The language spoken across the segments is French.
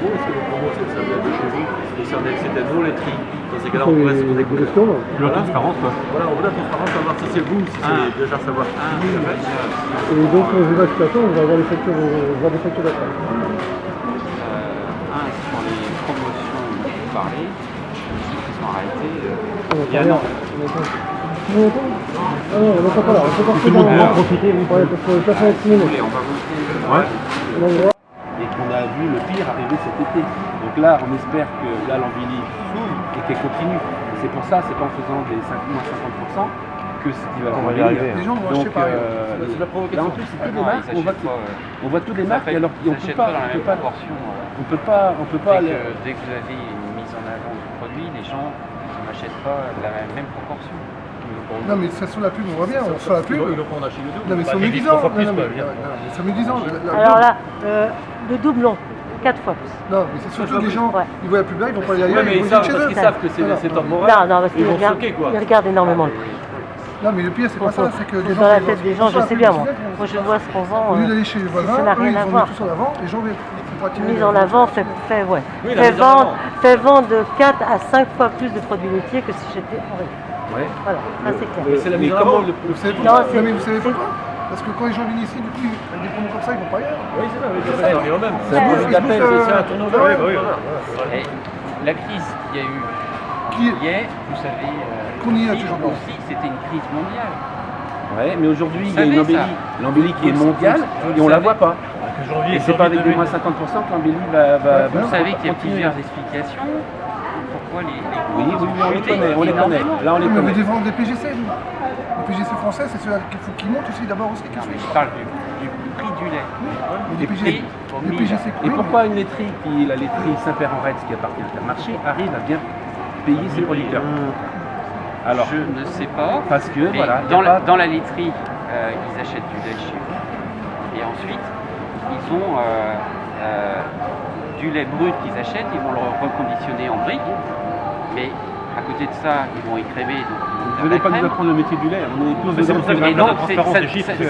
promos. Est-ce que les promos, ça vient de chez vous? Et si c'était nos laiteries, dans ces cas-là, on pourrait se découvrir. La transparence, quoi. Voilà, on veut la transparence, savoir si c'est vous, si c'est déjà savoir. Et donc, quand je vais à la situation, on va avoir des factures, d'après. Sur les promotions dont vous parlez, qui sont arrêtées. Il y a non. On n'entend pas là, on peut pas profiter. Ouais, parce que ça fait 6 minutes. On va Ouais. voter. Et qu'on a vu le pire arriver cet été. Donc là, on espère que là, l'embellie s'ouvre et qu'elle continue. C'est pour ça, c'est pas en faisant des 50% que ce qui va y arriver. Les gens vont acheter pareil. Là en plus, c'est que des marques, on voit toutes les marques, et alors on peut pas, on peut pas aller. Dès que vous avez une mise en avant du produit, les gens n'achètent pas la même proportion. Non mais ça sur la pub, on voit bien, on reçoit la pub. Ils le font chez YouTube. Non mais c'est médisant. C'est médisant. Alors là, le doublon, 4 fois plus. Non mais c'est surtout que les gens, ils voient la pub là, ils vont pas aller ailleurs, mais ils ils vont savent chez parce eux. qu'ils savent que c'est temporaire. Non, parce qu'ils regardent énormément le prix. Non mais le pire c'est pas ça, c'est que les gens... Dans la tête des gens, je sais bien moi. Moi je vois ce qu'on vend. Au lieu d'aller chez les voisins, ça n'a rien à ils voir. vont tous en avant, les gens viennent. Mise en avant fait vendre de 4 à 5 fois plus de produits laitiers que si j'étais en régie. Ouais. Voilà, ça c'est clair. C'est la mise en avant. Vous savez Non, pourquoi? Mais vous savez pourquoi? Parce que quand les gens viennent ici, du coup, avec des promos comme ça, ils vont pas ailleurs. Oui, c'est vrai, ça revient au même. C'est un turnover. Et la crise qu'il y a eu hier, vous savez, aussi c'était une crise mondiale. Ouais, mais aujourd'hui, il y a une embellie qui est mondiale et on la voit pas. Et c'est pas avec des moins 50% que l'embellie va. Vous savez qu'il y a plusieurs explications. Pourquoi les Oui, on les connaît. Là, on les Mais connaît. vous défendez des PGC, nous. Les PGC français, c'est ceux qu'il faut qu'ils montent aussi d'abord aussi. Je parle du prix du lait. Les PGC, les PGC. Et pourquoi une laiterie, la laiterie Saint-Père-en-Retz, qui appartient à Intermarché, arrive à bien payer ses producteurs? Alors, je ne sais pas. Parce que, voilà. Dans la laiterie, ils achètent du lait chez vous. Et ensuite, ils ont du lait brut qu'ils achètent, ils vont le reconditionner en briques. Mais à côté de ça, ils vont écrémer. Vous n'allez pas nous apprendre le métier du lait. Et donc,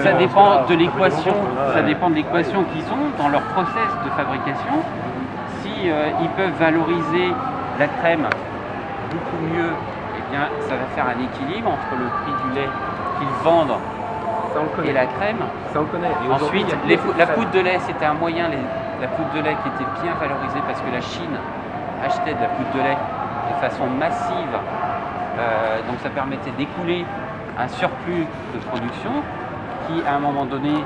ça dépend de l'équation. Ça dépend de l'équation qu'ils ont dans leur process de fabrication. Si ils peuvent valoriser la crème beaucoup mieux, eh bien, ça va faire un équilibre entre le prix du lait qu'ils vendent et la crème. Ça on connaît. Et ensuite, la poudre de lait, c'était un moyen, la poudre de lait qui était bien valorisée parce que la Chine achetait de la poudre de lait de façon massive. Donc ça permettait d'écouler un surplus de production qui, à un moment donné,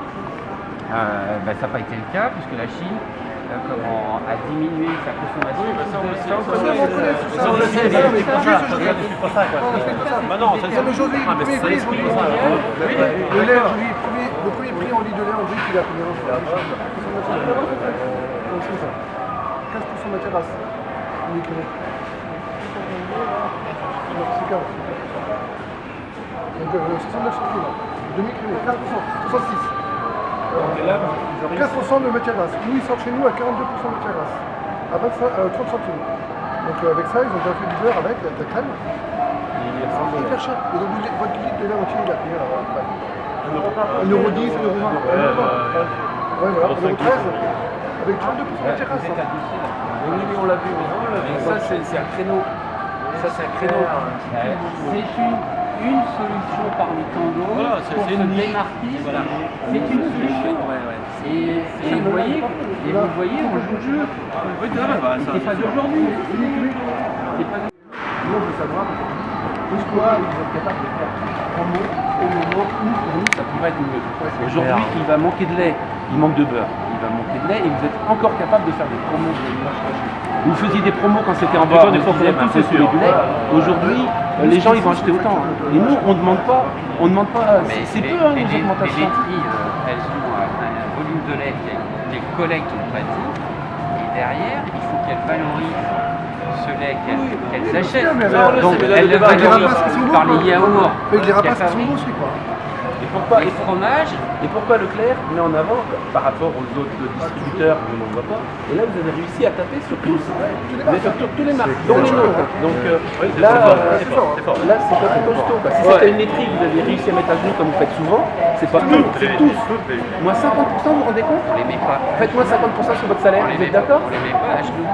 ça n'a pas été le cas puisque la Chine a diminué sa consommation. Oui, ça on le sait. Aujourd'hui, le premier prix, le premier prix en litre de lait en brique, il a combien? 15% de matière grasse. C'est 40. Donc 69 centimes. Demi-crémé, 15%, 66. 15% de matière grasse. Nous, ils sortent chez nous à 42% de matière grasse. À 30 centimes. Donc avec ça, ils ont déjà fait du beurre avec, la crème. C'est hyper cher. Et donc votre litre de lait entier, il a combien là? 1,10 €, 1,20 €. Ouais, voilà, 1,13 €. Avec 32% de matière grasse. Oui, mais on l'a vu. Mais ça, c'est un créneau. Ça, c'est un créneau. C'est une solution parmi tant d'autres pour se démarquer. C'est une solution. Et vous voyez, on joue le jeu. C'est pas d'aujourd'hui. Nous, on veut savoir pourquoi vous êtes capable de faire promo au moment où, pour nous, ça pourrait être mieux. Aujourd'hui, il va manquer de lait, il manque de beurre, il va manquer de lait et vous êtes encore capable de faire des promos. Vous faisiez des promos quand c'était en bas, on disait, c'est sûr. Aujourd'hui, les gens, ils vont acheter autant. Et nous, on ne demande pas, c'est peu, les augmentations. Les laiteries, elles ont un volume de lait qu'elles collectent auprès de vous. Et derrière, il faut qu'elles valorisent ce lait qu'elles achètent. Donc elles le valorisent par les yaourts. Les rapaces qui sont beaux aussi, quoi. Les fromages. Et pourquoi Leclerc met en avant par rapport aux autres distributeurs, on n'en voit pas. Et là, vous avez réussi à taper sur tous. Vous avez fait sur tous les marques, dont les nôtres. Donc là, c'est pas costaud. Si c'était une laiterie que vous avez réussi à mettre à genoux comme vous faites souvent, C'est pas tout, c'est tous. Moi 50%, vous vous rendez compte? On les met pas. Faites-moi 50% sur votre salaire, On les vous met êtes pas. d'accord? On les met pas à genoux.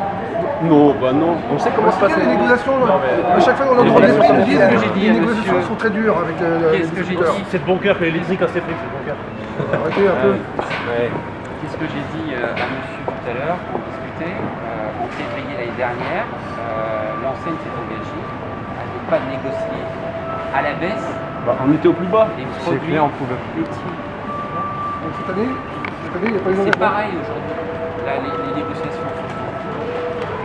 Non, bah non. On sait comment se passe Les les négociations, à chaque fois qu'on entend des prix, ils nous disent Qu'est-ce que j'ai dit les à négociations monsieur sont très dures avec les Qu'est-ce que j'ai distributeurs. dit C'est de bon cœur que l'électrique a ses prix, c'est de bon cœur. Arrêtez un peu. Qu'est-ce que j'ai dit à monsieur tout à l'heure pour discuter en février l'année dernière, l'enseigne s'est engagée à ne pas négocier à la baisse Bah, on était au plus bas. les produits laitiers. Donc cette année, il n'y a pas eu C'est pareil aujourd'hui. Là, les négociations sont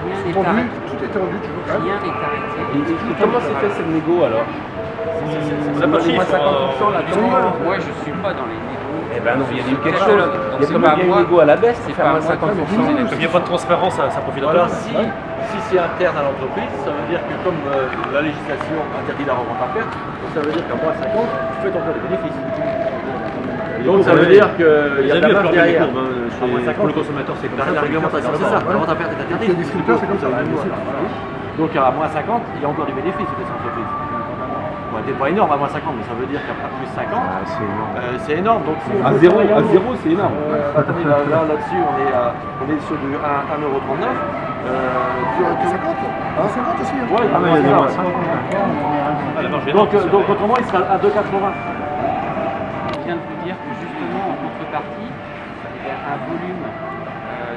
rien n'est vendu, arrêté. tout était vendu, tu veux quand même. Rien n'est arrêté. Et comment s'est fait cette négo alors? Vous avez pas de chiffre, 50% là, Moi, je suis pas dans les négos. Eh ben non, il y a eu quelque Catalogue. chose. Donc Il y a c'est quand pas même eu moi. une négo à la baisse, C'est faire pas moins moi. 50%. Comme il n'y a pas de transparence, ça profite à Voilà, tout. si c'est interne à l'entreprise, ça veut dire que comme la législation interdit la revente à perte, donc ça veut dire qu'à moins 50, tu fais ton des bénéfices. Donc ça veut dire qu'il y a de la marge derrière. À moins 50, Pour le consommateur, c'est comme ça. la réglementation, c'est ça. La vente à perte est interdite. Les distributeurs, c'est comme ça. Donc à moins 50, il y a encore du bénéfice de cette entreprise. Bon, c'est pas énorme à moins 50, mais ça veut dire qu'à plus 50, c'est énorme. Donc si on À fait zéro, ça, à zéro, c'est énorme. attendez, là-dessus, on est sur du 1,39 €. 50 aussi. Hein. Ouais, Ah, mais il y a des moins 50. donc autrement, il sera à 2,80. Je viens de vous dire que justement, en contrepartie, il y a un volume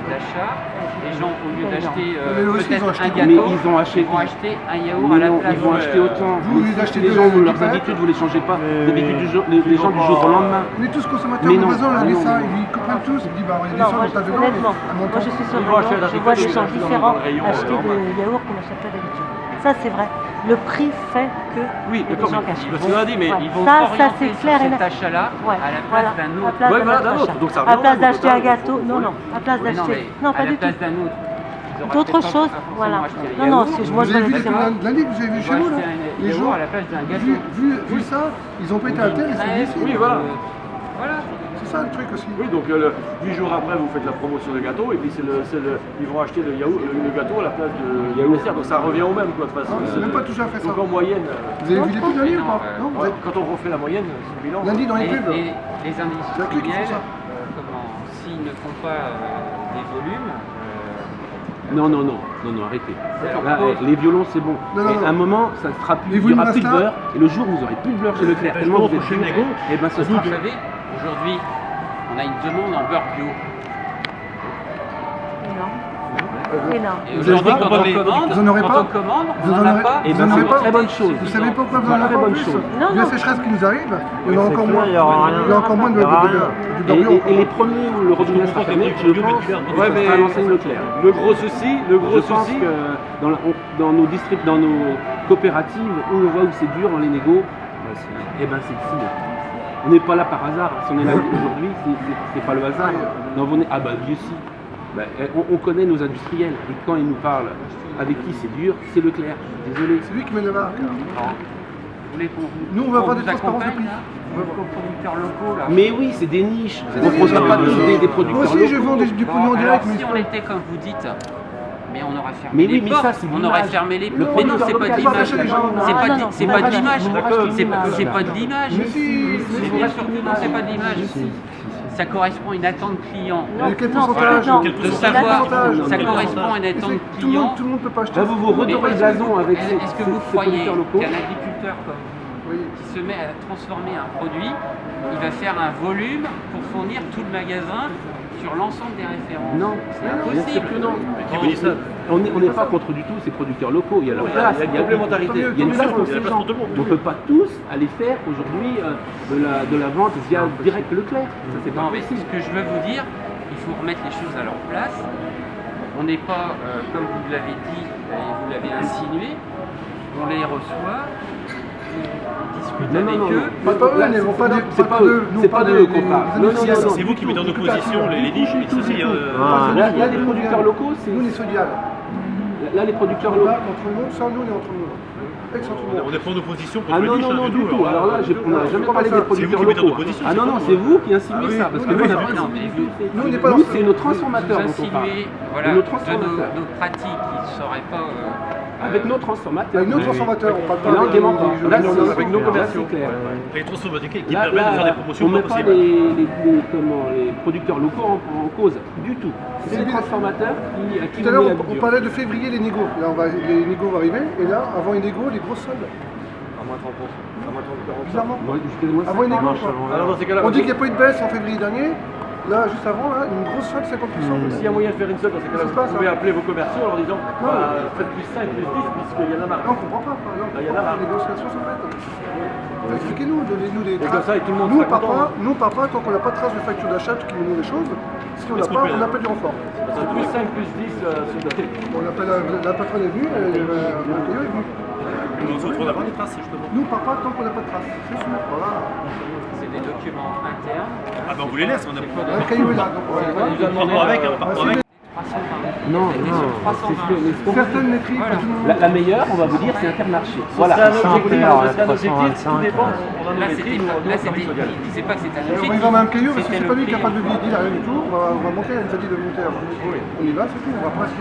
d'achat. Les gens, au lieu d'acheter Mais eux aussi, ils ont peut-être acheté un combien? gâteau, Mais ils ont acheté- vont acheter un yaourt Mais à la non, place. ils vont acheter autant. Vous, vous achetez les deux gens, leurs paquets. habitudes, vous les changez pas. Les habitudes du jour, les gens du jour au lendemain. On est tous consommateurs, Mais mon non. voisin l'a dit Non, ça, non. ils comprennent tous, il dit bah il y a des Non, soldes, moi, on tape dedans, honnêtement, mais à mon moi temps. je suis sur Ils le vont acheter rayon, la je vois des picote, gens ils vont différents dans le rayon, acheter normal. des yaourts qu'on n'achète pas d'habitude. Ça c'est vrai. Le prix fait que Oui, il y a des d'accord, gens qui mais achètent. parce qu'on a dit, mais Ouais. ils vont Ça s'orienter c'est sur clair et cet net. achat-là Ouais, à la place voilà, d'un à autre. place Ouais, d'un voilà, autre d'un autre. achat. Donc ça À revient la place au même, d'acheter un au total, gâteau, faut- non, faut- non, à place Oui, non, d'acheter, mais non à pas la du place tout. d'un autre. Ils auraient D'autres peut-être pas choses, forcément voilà. acheté un Non, non, yaourt. c'est je Vous vois avez la vu différence. lundi, vous avez vu Ils chez vont nous acheter là, un les yaourt gens, à la place d'un gâteau. vu ça, ils ont pas été à terre, ils sont venus ici. Oui, voilà. Voilà. C'est ça le truc aussi. Oui, donc 8 jours après, vous faites la promotion de gâteau, et puis ils vont acheter le gâteau à la place de yaourt. Donc ça revient au même, quoi, de toute façon. C'est même pas tout à fait ça. Donc en moyenne, Vous avez vu les pubs lundi ou pas? Non, vous ouais, avez- quand on refait la moyenne, c'est le bilan. Lundi dans les Et, pubs. et les C'est la clé qui industriels, font ça. s'ils ne font pas des volumes, Non, arrêtez. D'accord. Là, les violons, c'est bon. Non, non, Et non. à un moment, ça ne sera plus, Les il n'y aura volumes plus de Asta- beurre. Et le jour où vous n'aurez plus de beurre chez Leclerc, tellement vous êtes prochaine dur, négo, et ben ce vous sera savez, aujourd'hui, on a une demande en beurre bio. Énorme. Énorme. Et Vous avez aujourd'hui, pas- quand on commande, vous en aurez quand pas on commande, Vous on en n'en a aurez- pas. Et Vous ben en c'est aurez une pas très bonne chose. Vous savez pourquoi vous en Très avez pas en bonne plus? chose. Non, Vu la non. sécheresse qui nous arrive, il y en a c'est encore clair, moins. il y aura rien. Il y a encore moins de Il y aura rien. beurre Et les bio. premiers où le robinet sera fermé, je pense, Ouais, mais à l'enseigne Leclerc. le gros souci, Je pense que dans nos districts, dans nos coopératives, où on voit où c'est dur dans les négos, et ben c'est le signe. On n'est pas là par hasard. Si on est là aujourd'hui, c'est pas le hasard. Non, ah bah lui aussi. Bah, on connaît nos industriels. Et quand ils nous parlent avec qui c'est dur, c'est Leclerc. Désolé. C'est lui qui mène la barque. Vous voulez qu'on vous, Nous, on va qu'on avoir des vous transparences de accompagne, prix. là, aux producteurs locaux là. Mais oui, c'est des niches. C'est On des ne produit niches, pas hein. tous des Moi producteurs aussi, je locaux. vends du produit en Alors, direct, mais si on était comme vous dites, mais on aurait fermé Mais les oui, mais portes, ça, c'est on l'image. aurait fermé les Le portes. Mais non, producteur c'est pas de local, l'image. ça, les gens- C'est pas non, de- non, c'est non, pas non, de l'image. non, non, C'est non, pas- non, c'est non, pas de non. l'image. Mais si, Mais bien sûr que non, c'est pas de l'image. Ça correspond à une attente client. Mais quel Non, pourcentage non. De Quel savoir, pourcentage ça correspond à une Et attente c'est- tout le client. monde peut pas acheter. Là, vous vous redorez le blason avec ces Est-ce que vous ces croyez producteurs locaux. qu'un agriculteur comme vous, Oui. qui se met à transformer un produit, il va faire un volume pour fournir tout le magasin sur l'ensemble des références? Non, C'est bien sûr impossible. que non. Qui vous dit ça? On n'est pas contre du tout ces producteurs locaux. Il y a leur place. il y a une complémentarité. Il y a une place pour Il y a ces la place gens. pour tout le monde. On ne peut pas tous aller faire aujourd'hui de la vente via direct Leclerc. Ça, c'est pas Non, mais possible. ce que je veux vous dire, il faut remettre les choses à leur place. On n'est pas, comme vous l'avez dit et vous l'avez insinué, on les reçoit, on discute Non, non, avec non, eux. Mais pas eux, ils vont pas dire. C'est pas eux. C'est pas d'eux qu'on parle. Non, non, non, non. C'est vous qui mettez en opposition les niches et ceci. Là, les producteurs locaux, c'est. Nous, les sodiales. Là, les producteurs On est locaux. pas entre nous, sans nous, on est entre nous. Aix en tout le monde. On n'est pas en opposition contre Ah le non, niche, non, hein, non, du tout. hein. Alors là, on n'a jamais parlé des C'est vous producteurs qui mettez en locaux. opposition, Ah c'est non, pas non, moi. c'est vous qui insinuez Ah oui, ça, parce que oui, nous, on n'a oui, pas non, insinué mais du tout. Nous, on n'est pas Nous, dans c'est nos transformateurs Vous dont on parle. insinuez voilà, De nos de transformateurs. nos pratiques qui ne seraient pas. Avec nos transformateurs. Avec nos transformateurs, on parle Et là, on pas dément pas. des Là, jeux c'est- avec nos là, commerciaux. c'est clair. Les transformateurs qui Là, permettent de faire des on promotions ne met pas pas possibles. les producteurs locaux en cause du tout. C'est les transformateurs à qui Tout à on l'heure, met la on bouture. parlait de février, les négos. Là, les négos vont arriver. Et là, avant les négos, les grosses soldes. À moins 30%. À moins 30%. Bizarrement. Ouais, jusqu'à moins Avant les 50. négos, quoi. Alors dans ces cas-là, On dit qu'il n'y a pas eu de baisse en février dernier. Là, juste avant, là, une grosse solde, 50%. s'il y a moyen de faire une solde, dans ces cas-là, Ça se passe, vous pouvez hein. appeler vos commerciaux en leur disant faites plus 5, plus 10, puisqu'il y en a marre. Non, on comprend pas. Non, Là, il y en a marre. les négociations sont faites. Expliquez-nous, donnez-nous des Et traces. comme ça, et tout le monde Nous, sera content. papa, tant qu'on n'a pas de trace de facture d'achat qui nous montre les choses, si on n'a Est-ce pas, qu'on peut- on appelle du renfort. C'est plus 5, plus 10 sur le On appelle la patronne est venue, le caillou est venu. On se retrouve d'avoir des traces, justement. Nous, papa, tant qu'on n'a pas de trace. C'est sûr. Voilà. C'est des documents internes. Ah ben on vous les laisse, on a pas Le caillou est là. Donc, Il nous a demandé Partons avec, hein, Ah, partons si, avec. 320. Non, C'était non, sur c'est 320. ce qu'on- certaines maîtrises, Voilà. pas tout le monde. La meilleure, on va vous dire, c'est Intermarché. Voilà. C'est un objectif, Ampère, c'est un objectif, 325. tout dépend. On a nos Là, maîtrises, c'était nous, pas- nous, là, on travaille c'était- social. il disait pas que c'était un On va y objectif. vendre un caillou parce que C'était c'est le pas lui prix. capable de dire rien du tout. On va monter, elle nous a dit de monter. On y va, c'est tout. On va presque.